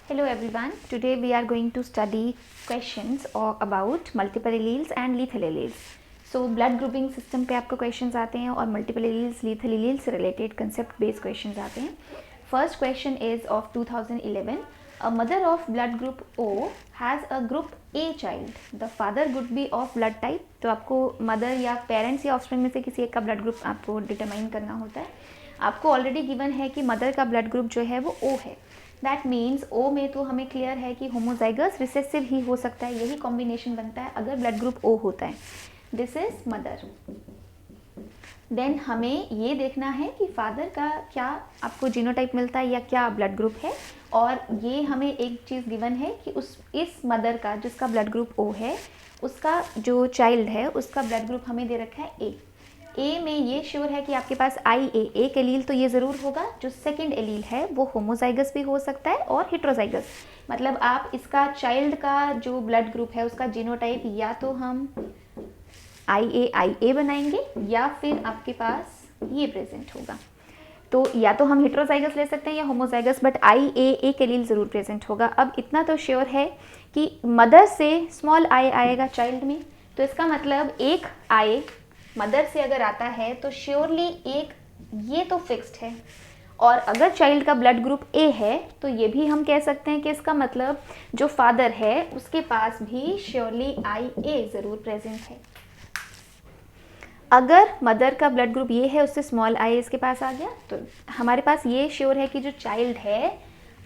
Hello everyone, today we are going to study questions about multiple alleles and lethal alleles. So blood grouping system पे आपको questions आते हैं और multiple alleles, lethal alleles से related concept based questions आते हैं. First question is of 2011. A mother of blood group O has a group A child. The father would be of blood type. तो आपको mother या parents या offspring में से किसी एक का blood group आपको determine करना होता है. आपको already given है कि mother का blood group जो है वो O है. दैट मीन्स ओ में तो हमें क्लियर है कि होमोजाइगस रिसेसिव ही हो सकता है, यही कॉम्बिनेशन बनता है अगर ब्लड ग्रुप ओ होता है. This is mother. देन हमें ये देखना है कि फादर का क्या आपको जीनोटाइप मिलता है या क्या ब्लड ग्रुप है. और ये हमें एक चीज़ गिवन है कि इस मदर का जिसका ब्लड ग्रुप ओ है उसका जो चाइल्ड है उसका ब्लड ग्रुप हमें दे रखा है ए में ये श्योर है कि आपके पास एक एलील तो ये ज़रूर होगा. जो सेकंड एलील है वो होमोजाइगस भी हो सकता है और हेट्रोजाइगस. मतलब आप इसका चाइल्ड का जो ब्लड ग्रुप है उसका जीनोटाइप या तो हम IA बनाएंगे या फिर आपके पास ये प्रेजेंट होगा. तो या तो हम हेट्रोजाइगस ले सकते हैं या होमोजाइगस, बट एक एलील ज़रूर प्रेजेंट होगा. अब इतना तो श्योर है कि मदर से स्मॉल आई आएगा चाइल्ड में, तो इसका मतलब एक आई मदर से अगर आता है तो श्योरली एक ये तो फिक्स्ड है. और अगर चाइल्ड का ब्लड ग्रुप ए है तो ये भी हम कह सकते हैं कि इसका मतलब जो फादर है उसके पास भी श्योरली IA ज़रूर प्रेजेंट है. अगर मदर का ब्लड ग्रुप ये है उससे स्मॉल आई इसके पास आ गया तो हमारे पास ये श्योर है कि जो चाइल्ड है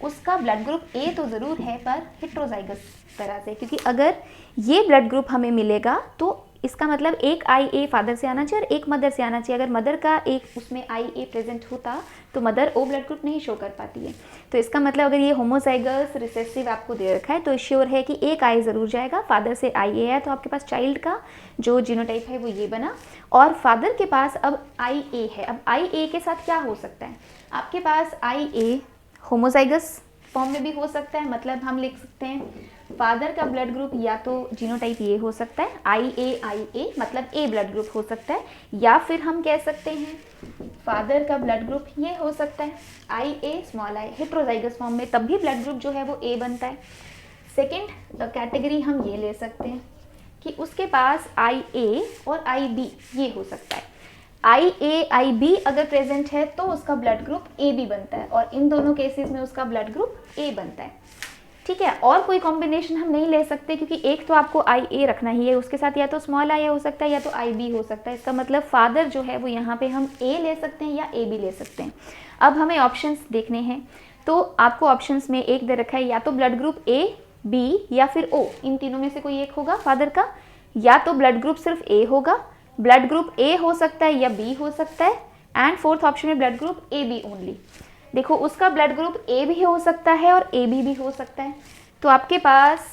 उसका ब्लड ग्रुप ए तो ज़रूर है पर हेट्रोजाइगस तरह से, क्योंकि अगर ये ब्लड ग्रुप हमें मिलेगा तो इसका मतलब एक IA फादर से आना चाहिए और एक मदर से आना चाहिए. अगर मदर का एक उसमें IA प्रेजेंट होता तो मदर ओ ब्लड ग्रुप नहीं शो कर पाती है. तो इसका मतलब अगर ये होमोजाइगस रिसेसिव आपको दे रखा है तो श्योर है कि एक आई ज़रूर जाएगा. फादर से IA है तो आपके पास चाइल्ड का जो जीनोटाइप है वो ये बना. और फादर के पास अब IA है. अब IA के साथ क्या हो सकता है, आपके पास IA होमोजाइगस फॉर्म में भी हो सकता है. मतलब हम लिख सकते हैं फादर का ब्लड ग्रुप या तो जीनोटाइप ये हो सकता है IA मतलब ए ब्लड ग्रुप हो सकता है, या फिर हम कह सकते हैं फादर का ब्लड ग्रुप ये हो सकता है IA small I heterozygous form में, तब भी ब्लड ग्रुप जो है वो ए बनता है. सेकेंड कैटेगरी हम ये ले सकते हैं कि उसके पास IA और IB ये हो सकता है. IB अगर प्रेजेंट है तो उसका ब्लड ग्रुप AB बनता है और इन दोनों केसेस में उसका ब्लड ग्रुप A बनता है. ठीक है, और कोई कॉम्बिनेशन हम नहीं ले सकते क्योंकि एक तो आपको IA रखना ही है, उसके साथ या तो स्मॉल आई हो सकता है या तो IB हो सकता है. इसका मतलब फादर जो है वो यहाँ पे हम A ले सकते हैं या AB ले सकते हैं. अब हमें ऑप्शंस देखने हैं तो आपको ऑप्शंस में एक दे रखा है या तो ब्लड ग्रुप A, B या फिर O. इन तीनों में से कोई एक होगा फादर का, या तो ब्लड ग्रुप सिर्फ A होगा, ब्लड ग्रुप A हो सकता है या B हो सकता है, एंड फोर्थ ऑप्शन में ब्लड ग्रुप AB ओनली. देखो उसका ब्लड ग्रुप A भी हो सकता है और AB भी हो सकता है. तो आपके पास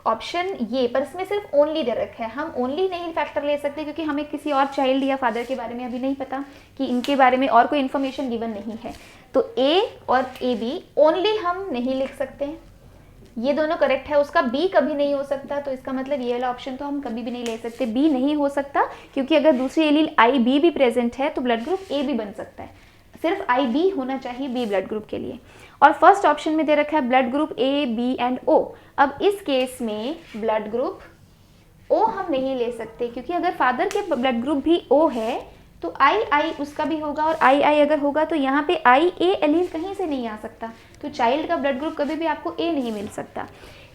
ऑप्शन ये, पर इसमें सिर्फ ओनली दे रखा है. हम ओनली नहीं फैक्टर ले सकते क्योंकि हमें किसी और चाइल्ड या फादर के बारे में अभी नहीं पता कि इनके बारे में और कोई इन्फॉर्मेशन गिवन नहीं है. तो A और AB ओनली हम नहीं लिख सकते हैं, ये दोनों करेक्ट है. उसका B कभी नहीं हो सकता, तो इसका मतलब ये वाला ऑप्शन तो हम कभी भी नहीं ले सकते. B नहीं हो सकता क्योंकि अगर दूसरी एलील IB भी प्रेजेंट है तो ब्लड ग्रुप A भी बन सकता है. सिर्फ IB होना चाहिए B ब्लड ग्रुप के लिए. और फर्स्ट ऑप्शन में दे रखा है blood group A, B and O. अब इस केस में ब्लड ग्रुप O हम नहीं ले सकते क्योंकि अगर फादर के ब्लड ग्रुप भी O है तो II उसका भी होगा, और II अगर होगा तो यहाँ पे IA एलील कहीं से नहीं आ सकता. तो चाइल्ड का ब्लड ग्रुप कभी भी आपको A नहीं मिल सकता.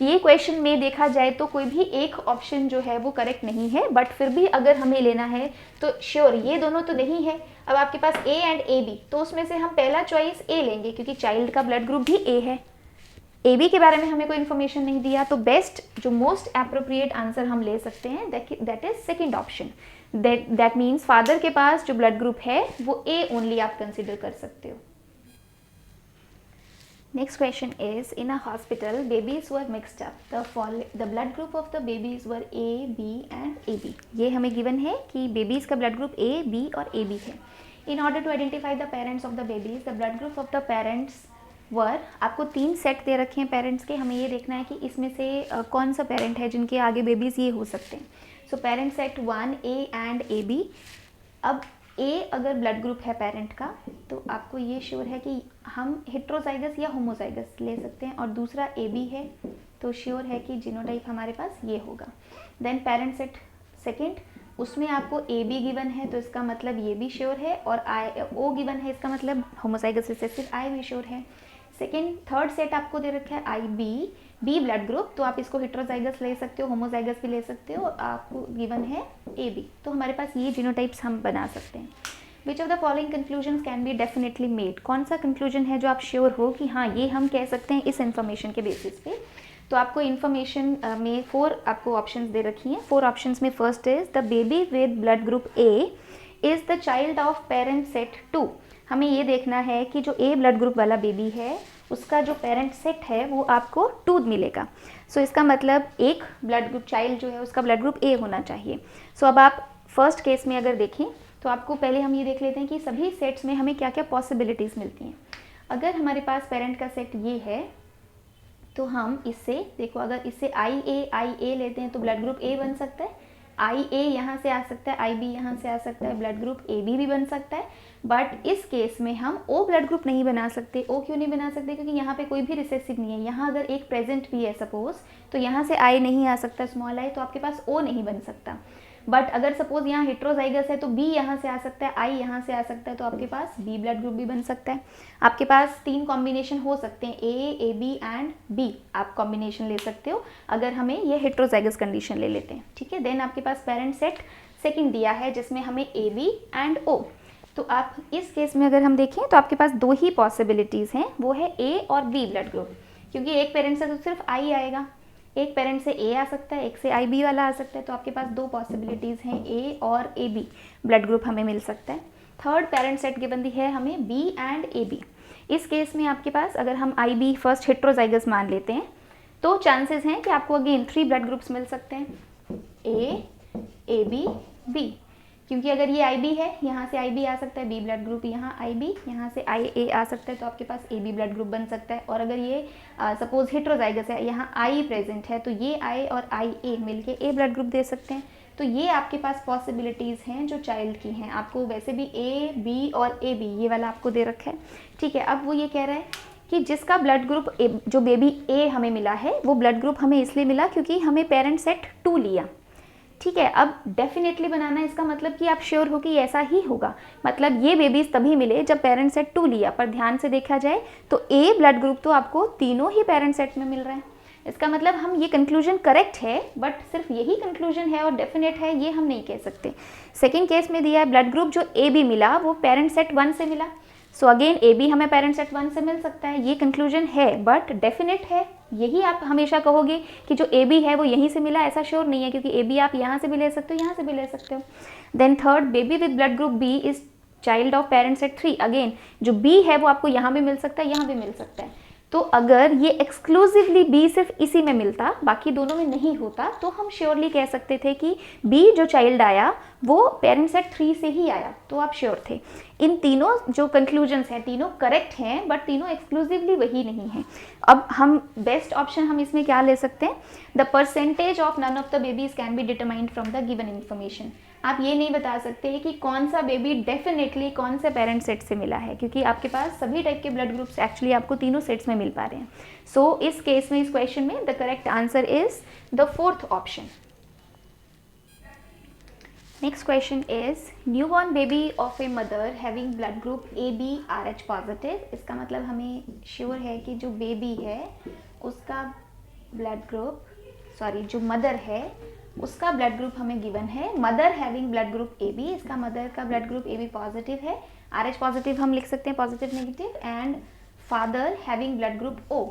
ये क्वेश्चन में देखा जाए तो कोई भी एक ऑप्शन जो है वो करेक्ट नहीं है, बट फिर भी अगर हमें लेना है तो श्योर ये दोनों तो नहीं है. अब आपके पास A एंड AB, तो उसमें से हम पहला चॉइस A लेंगे क्योंकि चाइल्ड का ब्लड ग्रुप भी A है. AB के बारे में हमें कोई इन्फॉर्मेशन नहीं दिया, तो बेस्ट जो मोस्ट एप्रोप्रिएट आंसर हम ले सकते हैं that is second option. That means father के पास जो ब्लड ग्रुप है वो A ओनली आप कंसिडर कर सकते हो. Next question is, in a hospital, babies were mixed up. The blood group of the babies were A, B and AB. ये हमें given है कि babies का blood group A, B और AB है. In order to identify the parents of the babies, the blood group of the parents were, आपको 3 set दे रखे हैं पेरेंट्स के. हमें ये देखना है कि इसमें से कौन सा पेरेंट है जिनके आगे बेबीज़ ये हो सकते हैं. So parent set 1 A and AB. अब ए अगर ब्लड ग्रुप है पेरेंट का तो आपको ये श्योर है कि हम हेट्रोजाइगस या होमोजाइगस ले सकते हैं, और दूसरा ए बी है तो श्योर है कि जीनोटाइप हमारे पास ये होगा। देन पेरेंट सेट सेकेंड, उसमें आपको ए बी गिवन है तो इसका मतलब ये भी श्योर है, और आई ओ गिवन है इसका मतलब होमोजाइगस रिसेसिव आई भी श्योर है। सेकेंड थर्ड सेट आपको दे रखा है आई बी बी ब्लड ग्रुप, तो आप इसको हेट्रोजाइगस ले सकते हो, होमोजाइगस भी ले सकते हो, आपको गिवन है ए बी, तो हमारे पास ये जीनोटाइप्स हम बना सकते हैं। विच of the following conclusions can be definitely made, कौन सा कंक्लूजन है जो आप श्योर हो कि हाँ ये हम कह सकते हैं इस इन्फॉर्मेशन के बेसिस पे। तो आपको इन्फॉर्मेशन में 4 आपको ऑप्शंस दे रखी हैं। 4 ऑप्शंस में first is the baby with blood group A is the child of parent set 2। हमें ये देखना है कि जो ए ब्लड ग्रुप वाला बेबी है उसका जो पेरेंट सेट है वो आपको 2 मिलेगा। सो इसका मतलब एक ब्लड ग्रुप चाइल्ड जो है उसका ब्लड ग्रुप ए होना चाहिए। सो अब आप फर्स्ट केस में अगर देखें तो आपको पहले हम ये देख लेते हैं कि सभी सेट्स में हमें क्या क्या पॉसिबिलिटीज़ मिलती हैं। अगर हमारे पास पेरेंट का सेट ये है तो हम इससे देखो, अगर इससे आई ए लेते हैं तो ब्लड ग्रुप ए बन सकता है, आई ए यहाँ से आ सकता है, आई बी यहाँ से आ सकता है, ब्लड ग्रुप ए बी भी बन सकता है। बट इस केस में हम ओ ब्लड ग्रुप नहीं बना सकते। ओ क्यों नहीं बना सकते? क्योंकि यहाँ पे कोई भी रिसेसिव नहीं है। यहाँ अगर एक प्रेजेंट भी है सपोज, तो यहाँ से आई नहीं आ सकता स्मॉल आई, तो आपके पास ओ नहीं बन सकता। बट अगर सपोज यहाँ हेट्रोजाइगस है तो बी यहाँ से आ सकता है, आई यहाँ से आ सकता है, तो आपके पास बी ब्लड ग्रुप भी बन सकता है। आपके पास 3 कॉम्बिनेशन हो सकते हैं, ए बी एंड बी आप कॉम्बिनेशन ले सकते हो अगर हमें ये हेट्रोजाइगस कंडीशन ले लेते हैं, ठीक है। देन आपके पास पेरेंट सेट सेकंड दिया है जिसमें हमें ए बी एंड ओ, तो आप इस केस में अगर हम देखें तो आपके पास 2 ही पॉसिबिलिटीज़ हैं, वो है ए और बी ब्लड ग्रुप, क्योंकि एक पेरेंट से तो सिर्फ आई आएगा, एक पेरेंट से ए आ सकता है, एक से आई बी वाला आ सकता है, तो आपके पास 2 पॉसिबिलिटीज़ हैं, ए और ए बी ब्लड ग्रुप हमें मिल सकता है। Third parent set given the है हमें बी एंड ए बी। इस केस में आपके पास अगर हम आई बी फर्स्ट हेट्रोजाइगस मान लेते हैं तो चांसेस हैं कि आपको अगेन 3 ब्लड ग्रुप्स मिल सकते हैं, ए बी बी, क्योंकि अगर ये आई बी है यहाँ से आई बी आ सकता है, बी ब्लड ग्रुप यहाँ आई बी, यहाँ से आई ए आ सकता है, तो आपके पास ए बी ब्लड ग्रुप बन सकता है। और अगर ये सपोज हेट्रोजाइगस है, यहाँ आई प्रेजेंट है, तो ये आई और आई ए मिलके ए ब्लड ग्रुप दे सकते हैं। तो ये आपके पास पॉसिबिलिटीज़ हैं जो चाइल्ड की हैं। आपको वैसे भी ए बी और ए बी ये वाला आपको दे रखा है, ठीक है। अब वो ये कह रहा है कि जिसका ब्लड ग्रुप जो बेबी ए हमें मिला है वो ब्लड ग्रुप हमें इसलिए मिला क्योंकि हमें पेरेंट सेट 2 लिया, ठीक है। अब डेफिनेटली बनाना इसका मतलब कि आप श्योर हो कि ऐसा ही होगा, मतलब ये बेबीज तभी मिले जब पेरेंट सेट 2 लिया। पर ध्यान से देखा जाए तो ए ब्लड ग्रुप तो आपको तीनों ही पेरेंट सेट में मिल रहा है। इसका मतलब हम ये कंक्लूजन करेक्ट है, बट सिर्फ यही कंक्लूजन है और डेफिनेट है ये हम नहीं कह सकते। सेकेंड केस में दिया है ब्लड ग्रुप जो ए बी मिला वो पेरेंट सेट 1 से मिला, सो अगेन ए बी हमें पेरेंट सेट 1 से मिल सकता है, ये कंक्लूजन है बट डेफिनेट है। यही आप हमेशा कहोगे कि जो ए बी है वो यहीं से मिला, ऐसा श्योर नहीं है, क्योंकि ए बी आप यहाँ से भी ले सकते हो, यहाँ से भी ले सकते हो। Then third, baby with blood group B is child of parent set 3, again जो बी है वो आपको यहाँ भी मिल सकता है, यहाँ भी मिल सकता है। तो अगर ये एक्सक्लूसिवली बी सिर्फ इसी में मिलता, बाकी दोनों में नहीं होता, तो हम श्योरली कह सकते थे कि बी जो चाइल्ड आया वो पेरेंट सेट 3 से ही आया, तो आप श्योर थे। इन तीनों जो कंक्लूजन्स हैं तीनों करेक्ट हैं, बट तीनों एक्सक्लूसिवली वही नहीं है। अब हम बेस्ट ऑप्शन हम इसमें क्या ले सकते हैं, the percentage of none of the babies can be determined from the given information. आप ये नहीं बता सकते कि कौन सा बेबी डेफिनेटली कौन से पेरेंट सेट से मिला है, क्योंकि आपके पास सभी टाइप के ब्लड ग्रुप्स एक्चुअली आपको तीनों सेट्स में मिल पा रहे हैं। सो इस केस में, इस क्वेश्चन में the correct answer is the 4th option. Next question is newborn baby of a mother having blood group AB RH positive। इसका मतलब हमें श्योर है कि जो बेबी है उसका ब्लड ग्रुप, सॉरी जो मदर है उसका ब्लड ग्रुप हमें गिवन है, mother having blood group AB, इसका मदर का ब्लड ग्रुप AB पॉजिटिव है, RH पॉजिटिव हम लिख सकते हैं positive negative, and father having blood group O,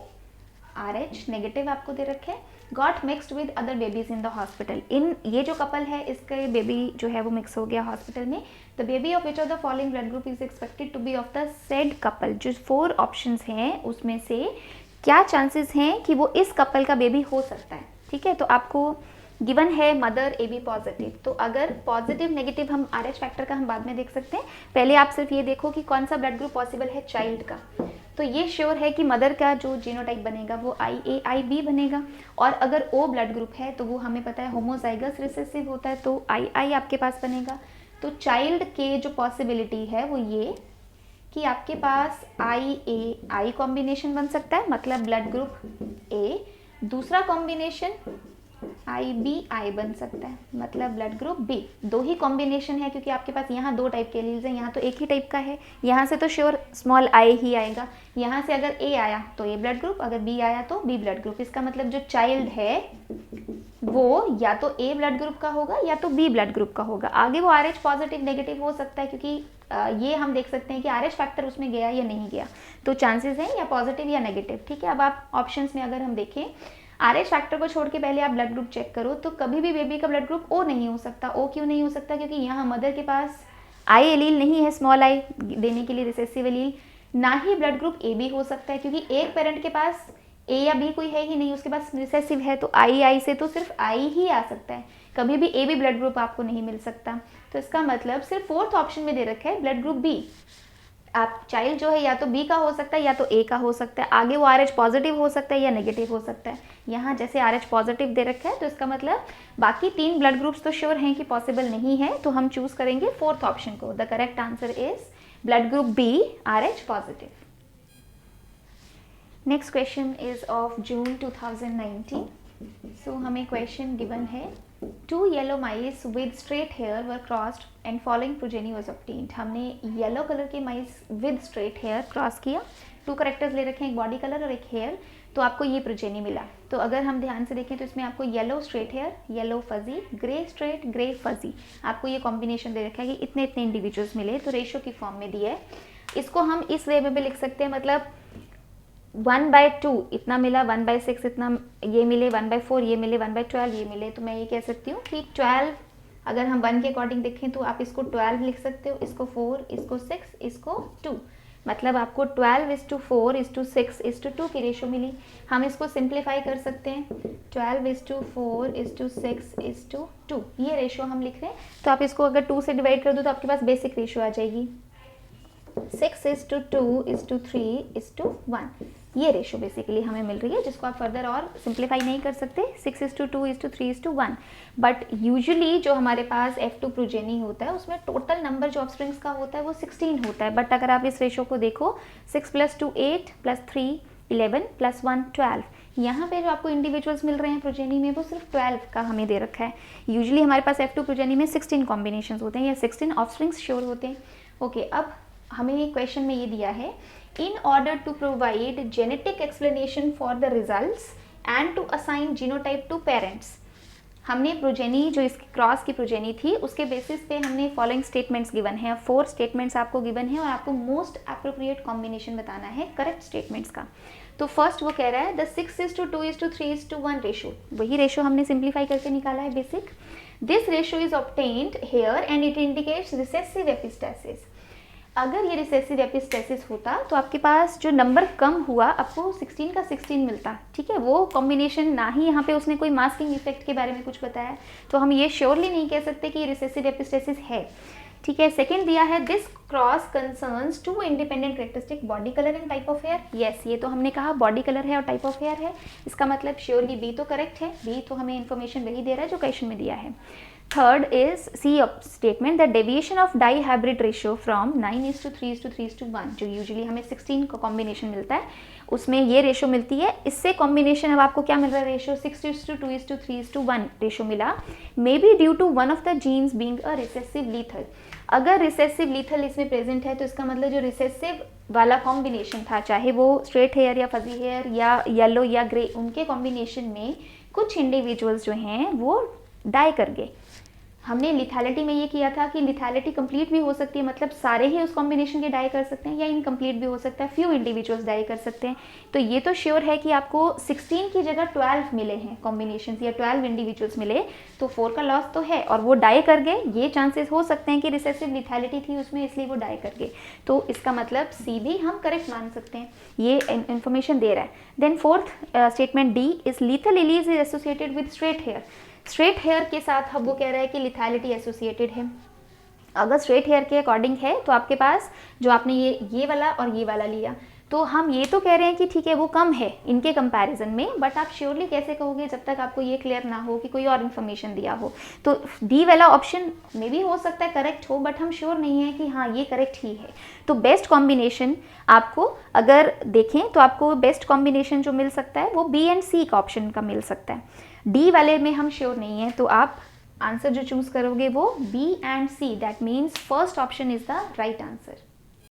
RH negative आपको दे रखे, got mixed with other babies in the hospital. In ये जो कपल है इसके बेबी जो है वो मिक्स हो गया हॉस्पिटल में। The baby of which of the following blood group is expected to be of the said couple. जो 4 ऑप्शंस हैं उसमें से क्या चांसेस हैं कि वो इस कपल का बेबी हो सकता है, ठीक है। तो आपको गिवन है मदर AB पॉजिटिव, तो अगर पॉजिटिव नेगेटिव हम RH फैक्टर का हम बाद में देख सकते हैं, पहले आप सिर्फ ये देखो कि कौन सा ब्लड ग्रुप पॉसिबल है चाइल्ड का। तो ये श्योर है कि मदर का जो जीनोटाइप बनेगा वो IA IB बनेगा, और अगर O ब्लड ग्रुप है तो वो हमें पता है होमोजाइगस रिसेसिव होता है, तो II आपके पास बनेगा। तो चाइल्ड के जो पॉसिबिलिटी है वो ये कि आपके पास आई कॉम्बिनेशन बन सकता है, मतलब ब्लड ग्रुप ए। दूसरा कॉम्बिनेशन आई बन सकता है, मतलब ब्लड ग्रुप बी। दो ही कॉम्बिनेशन है क्योंकि आपके पास यहाँ दो टाइप के एलील्स हैं, यहाँ तो एक ही टाइप का है। यहाँ से तो श्योर स्मॉल आई ही आएगा। यहाँ से अगर ए आया तो ए ब्लड ग्रुप, अगर बी आया तो बी ब्लड ग्रुप। इसका मतलब जो चाइल्ड है वो या तो ए ब्लड ग्रुप का होगा या तो बी ब्लड ग्रुप का होगा। आगे वो RH पॉजिटिव नेगेटिव हो सकता है, क्योंकि ये हम देख सकते हैं कि RH फैक्टर उसमें गया या नहीं गया, तो चांसेस हैं या पॉजिटिव या नेगेटिव। ठीक है, अब आप ऑप्शंस में अगर हम देखें RH फैक्टर को छोड़ के पहले आप ब्लड ग्रुप चेक करो, तो कभी भी बेबी का ब्लड ग्रुप ओ नहीं हो सकता। ओ क्यों नहीं हो सकता? क्योंकि यहाँ मदर के पास आई एलील नहीं है, स्मॉल आई देने के लिए रिसेसिव एलील। ना ही ब्लड ग्रुप ए बी हो सकता है, क्योंकि एक पेरेंट के पास ए या बी कोई है ही नहीं, उसके पास रिसेसिव है, तो आई से तो सिर्फ आई ही आ सकता है, कभी भी ए बी ब्लड ग्रुप आपको नहीं मिल सकता। तो इसका मतलब सिर्फ फोर्थ ऑप्शन में दे रखा है ब्लड ग्रुप बी। आप चाइल्ड जो है या तो बी का हो सकता है या तो ए का हो सकता है। आगे वो RH पॉजिटिव हो सकता है या नेगेटिव हो सकता है। यहाँ जैसे RH पॉजिटिव दे रखा है, तो इसका मतलब बाकी 3 ब्लड ग्रुप्स तो श्योर हैं कि पॉसिबल नहीं है, तो हम चूज करेंगे फोर्थ ऑप्शन को। The correct answer is blood group B, RH positive. Next question is of June 2019। So हमें क्वेश्चन गिवन है, 2 yellow mice with straight hair were crossed and following progeny was obtained. हमने yellow colour के mice with straight hair cross किया, 2 characters ले रखे हैं, एक body colour और एक हेयर, तो आपको ये प्रोजेनी मिला। तो अगर हम ध्यान से देखें तो इसमें आपको yellow straight hair, yellow fuzzy, grey straight, grey fuzzy, आपको ये कॉम्बिनेशन दे रखा है कि इतने इतने इंडिविजुअल्स मिले, तो रेशो की फॉर्म में दिया है। इसको हम इस वे में भी लिख सकते हैं, मतलब 1/2 इतना मिला, 1/6 इतना ये मिले, 1/4 ये मिले, 1/12 ये मिले। तो मैं ये कह सकती हूँ कि 12, अगर हम 1 के अकॉर्डिंग देखें तो आप इसको 12 लिख सकते हो, इसको 4, इसको 6, इसको 2, मतलब आपको 12:4:6:2 की रेशो मिली। हम इसको सिंप्लीफाई कर सकते हैं, 12:4:6:2 ये रेशो हम लिख रहे हैं। तो आप इसको अगर 2 से डिवाइड कर दो तो आपके पास बेसिक रेशो आ जाएगी, 6:2:3:1। ये रेशो बेसिकली हमें मिल रही है, जिसको आप फर्दर और सिंप्लीफाई नहीं कर सकते, 6:2:3:1। बट यूजुअली जो हमारे पास F2 प्रोजेनी होता है उसमें टोटल नंबर जो ऑफस्प्रिंग्स का होता है वो 16 होता है। बट अगर आप इस रेशो को देखो, 6 + 2 8 + 3 11 + 1 12, यहाँ पे जो आपको इंडिविजुअल्स मिल रहे हैं प्रोजेनी में वो सिर्फ 12 का हमें दे रखा है। यूजुअली हमारे पास F2 प्रोजेनी में 16 कॉम्बिनेशन होते हैं या 16 ऑफस्प्रिंग्स श्योर होते हैं। ओके, अब हमें क्वेश्चन में ये दिया है, in order to provide genetic explanation for the results and to assign genotype to parents। हमने प्रोजेनी जो इसकी क्रॉस की प्रोजेनी थी उसके बेसिस पे हमने फॉलोइंग स्टेटमेंट्स गिवन है, 4 स्टेटमेंट्स आपको गिवन है और आपको मोस्ट अप्रोप्रिएट कॉम्बिनेशन बताना है करेक्ट स्टेटमेंट्स का। तो फर्स्ट वो कह रहा है द 6:2:3:1 रेशो, वही रेशो हमने सिंप्लीफाई करके निकाला है basic. This ratio is obtained here and it indicates recessive epistasis. अगर ये रिसेसिव एपिस्टेसिस होता तो आपके पास जो नंबर कम हुआ आपको 16 का 16 मिलता, ठीक है। वो कॉम्बिनेशन ना ही यहाँ पे उसने कोई मास्किंग इफेक्ट के बारे में कुछ बताया, तो हम ये श्योरली नहीं कह सकते कि ये रिसेसिव एपिस्टेसिस है, ठीक है। सेकंड दिया है this cross concerns 2 independent characteristic, body colour and type of hair. Yes, ये तो हमने कहा बॉडी कलर है और टाइप ऑफ हेयर है, इसका मतलब श्योरली बी तो करेक्ट है, बी तो हमें इन्फॉर्मेशन वही दे रहा है जो क्वेश्चन में दिया है। Third is C statement the deviation of dihybrid ratio from 9:3:3:1, जो यूजुअली हमें 16 का कॉम्बिनेशन मिलता है उसमें ये रेशो मिलती है। इससे कॉम्बिनेशन अब आपको क्या मिल रहा है, रेशो 6:2:3:1 रेशो मिला, may be due to one of the genes being a recessive lethal. अगर रिसेसिव लीथल इसमें प्रेजेंट है तो इसका मतलब जो रिसेसिव वाला कॉम्बिनेशन था, चाहे वो स्ट्रेट हेयर या फजी हेयर या येलो या ग्रे, उनके कॉम्बिनेशन में कुछ इंडिविजुअल्स जो हैं वो डाई कर गए। हमने लिथैलिटी में ये किया था कि लिथैलिटी कंप्लीट भी हो सकती है, मतलब सारे ही उस कॉम्बिनेशन के डाई कर सकते हैं, या इनकम्प्लीट भी हो सकता है, फ्यू इंडिविजुअल्स डाई कर सकते हैं। तो ये तो श्योर है कि आपको 16 की जगह 12 मिले हैं कॉम्बिनेशन या 12 इंडिविजुअल्स मिले, तो 4 का लॉस तो है और वो डाई कर गए। ये चांसेस हो सकते हैं कि रिसेसिव लिथैलिटी थी उसमें, इसलिए वो डाई कर गए, तो इसका मतलब सी भी हम करेक्ट मान सकते हैं, ये इन्फॉर्मेशन दे रहा है। Then fourth statement D is lethal alleles is associated with straight hair. Straight hair के साथ अब वो कह रहा है कि लिथैलिटी एसोसिएटेड है। अगर स्ट्रेट हेयर के अकॉर्डिंग है तो आपके पास जो आपने ये वाला और ये वाला लिया, तो तो हम ये तो कह रहे हैं कि ठीक है वो कम है इनके कंपैरिजन में, बट आप श्योरली कैसे कहोगे जब तक आपको ये क्लियर ना हो कि कोई और इन्फॉर्मेशन दिया हो। तो डी वाला ऑप्शन मे भी हो सकता है करेक्ट हो, बट हम श्योर नहीं है कि हाँ ये करेक्ट ही है। तो बेस्ट कॉम्बिनेशन आपको अगर देखें तो आपको बेस्ट कॉम्बिनेशन जो मिल सकता है वो बी एंड सी का ऑप्शन का मिल सकता है। डी वाले में हम श्योर नहीं है, तो आप आंसर जो चूज करोगे वो B and C, that means first option is the right answer.